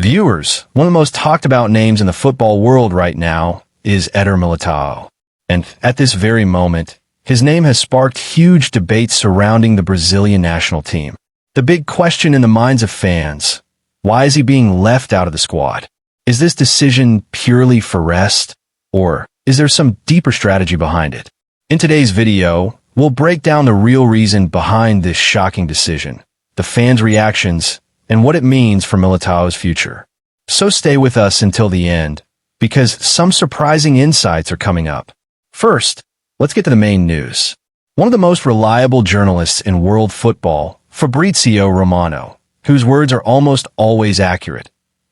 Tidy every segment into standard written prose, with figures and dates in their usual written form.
Viewers, one of the most talked about names in the football world right now is Eder Militao. And at this very moment, his name has sparked huge debates surrounding the Brazilian national team. The big question in the minds of fans: why is he being left out of the squad? Is this decision purely for rest, or is there some deeper strategy behind it? In today's video, we'll break down the real reason behind this shocking decision, the fans' reactions, and what it means for Militao's future. So stay with us until the end, because some surprising insights are coming up. First, let's get to the main news. One of the most reliable journalists in world football, Fabrizio Romano, whose words are almost always accurate,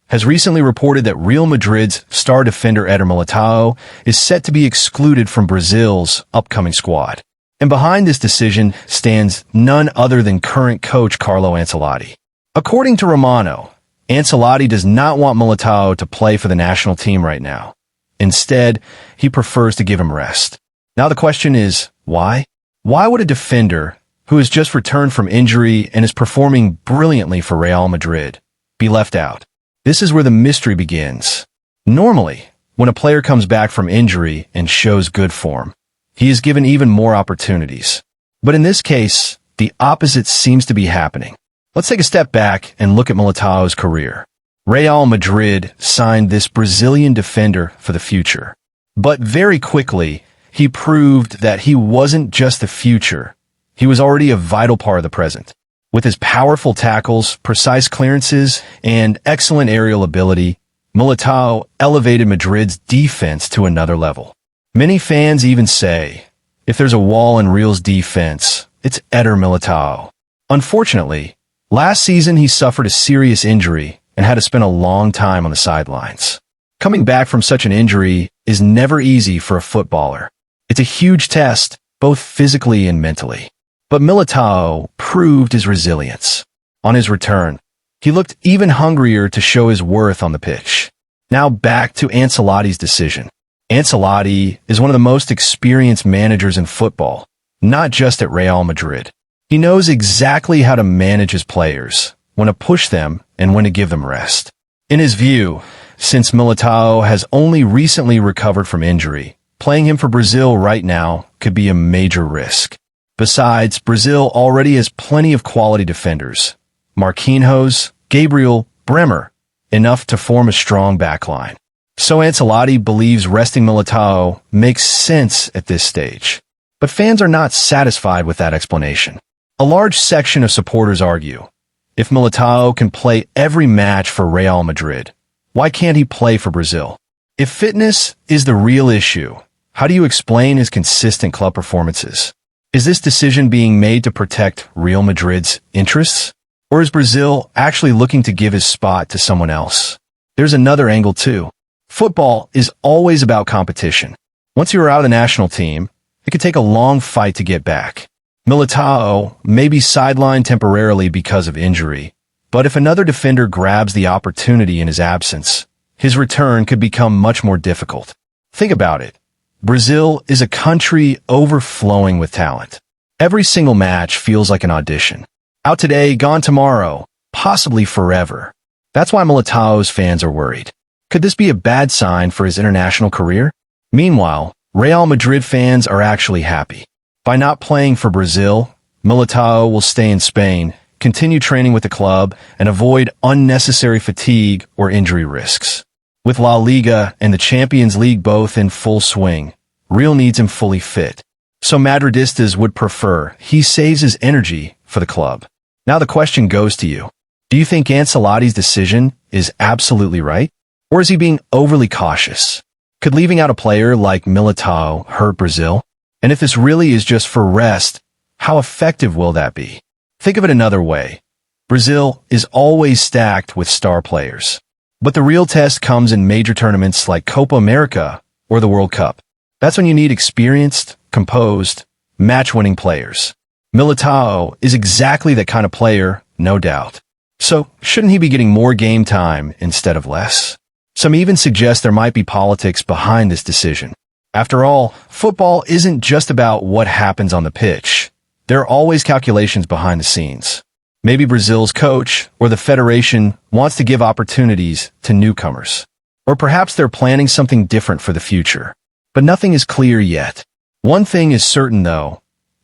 has recently reported that Real Madrid's star defender Éder Militao is set to be excluded from Brazil's upcoming squad. And behind this decision stands none other than current coach Carlo Ancelotti. According to Romano, Ancelotti does not want Militao to play for the national team right now. Instead, he prefers to give him rest. Now the question is, why? Why would a defender who has just returned from injury and is performing brilliantly for Real Madrid be left out? This is where the mystery begins. Normally, when a player comes back from injury and shows good form, he is given even more opportunities. But in this case, the opposite seems to be happening. Let's take a step back and look at Militao's career. Real Madrid signed this Brazilian defender for the future. But very quickly, he proved that he wasn't just the future. He was already a vital part of the present. With his powerful tackles, precise clearances, and excellent aerial ability, Militao elevated Madrid's defense to another level. Many fans even say, if there's a wall in Real's defense, it's Éder Militao. Unfortunately, last season he suffered a serious injury and had to spend a long time on the sidelines. Coming back from such an injury is never easy for a footballer. It's a huge test, both physically and mentally. But Militao proved his resilience. On his return, he looked even hungrier to show his worth on the pitch. Now back to Ancelotti's decision. Ancelotti is one of the most experienced managers in football, not just at Real Madrid. He knows exactly how to manage his players, when to push them and when to give them rest. In his view, since Militao has only recently recovered from injury, playing him for Brazil right now could be a major risk. Besides, Brazil already has plenty of quality defenders: Marquinhos, Gabriel, Bremer, enough to form a strong backline. So Ancelotti believes resting Militao makes sense at this stage. But fans are not satisfied with that explanation. A large section of supporters argue, if Militao can play every match for Real Madrid, why can't he play for Brazil? If fitness is the real issue, how do you explain his consistent club performances? Is this decision being made to protect Real Madrid's interests? Or is Brazil actually looking to give his spot to someone else? There's another angle too. Football is always about competition. Once you are out of the national team, it could take a long fight to get back. Militao may be sidelined temporarily because of injury, but if another defender grabs the opportunity in his absence, his return could become much more difficult. Think about it. Brazil is a country overflowing with talent. Every single match feels like an audition. Out today, gone tomorrow, possibly forever. That's why Militao's fans are worried. Could this be a bad sign for his international career? Meanwhile, Real Madrid fans are actually happy. By not playing for Brazil, Militao will stay in Spain, continue training with the club, and avoid unnecessary fatigue or injury risks. With La Liga and the Champions League both in full swing, Real needs him fully fit. So Madridistas would prefer he saves his energy for the club. Now the question goes to you. Do you think Ancelotti's decision is absolutely right? Or is he being overly cautious? Could leaving out a player like Militao hurt Brazil? And if this really is just for rest, how effective will that be? Think of it another way. Brazil is always stacked with star players. But the real test comes in major tournaments like Copa America or the World Cup. That's when you need experienced, composed, match-winning players. Militao is exactly that kind of player, no doubt. So, shouldn't he be getting more game time instead of less? Some even suggest there might be politics behind this decision. After all, football isn't just about what happens on the pitch. There are always calculations behind the scenes. Maybe Brazil's coach or the federation wants to give opportunities to newcomers. Or perhaps they're planning something different for the future. But nothing is clear yet. One thing is certain though,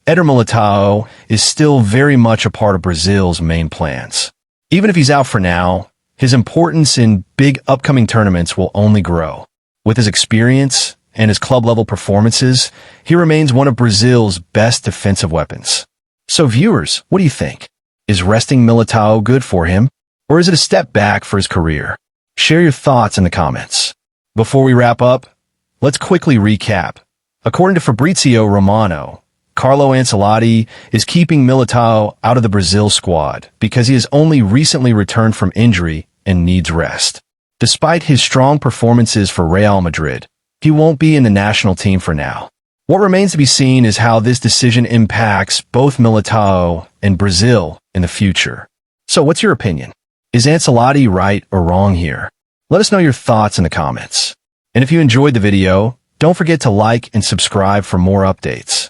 Eder Militao is still very much a part of Brazil's main plans. Even if he's out for now, his importance in big upcoming tournaments will only grow. With his experience and his club-level performances, he remains one of Brazil's best defensive weapons. So viewers, what do you think? Is resting Militao good for him? Or is it a step back for his career? Share your thoughts in the comments. Before we wrap up, let's quickly recap. According to Fabrizio Romano, Carlo Ancelotti is keeping Militao out of the Brazil squad because he has only recently returned from injury and needs rest. Despite his strong performances for Real Madrid, he won't be in the national team for now. What remains to be seen is how this decision impacts both Militao and Brazil in the future. So what's your opinion? Is Ancelotti right or wrong here? Let us know your thoughts in the comments. And if you enjoyed the video, don't forget to like and subscribe for more updates.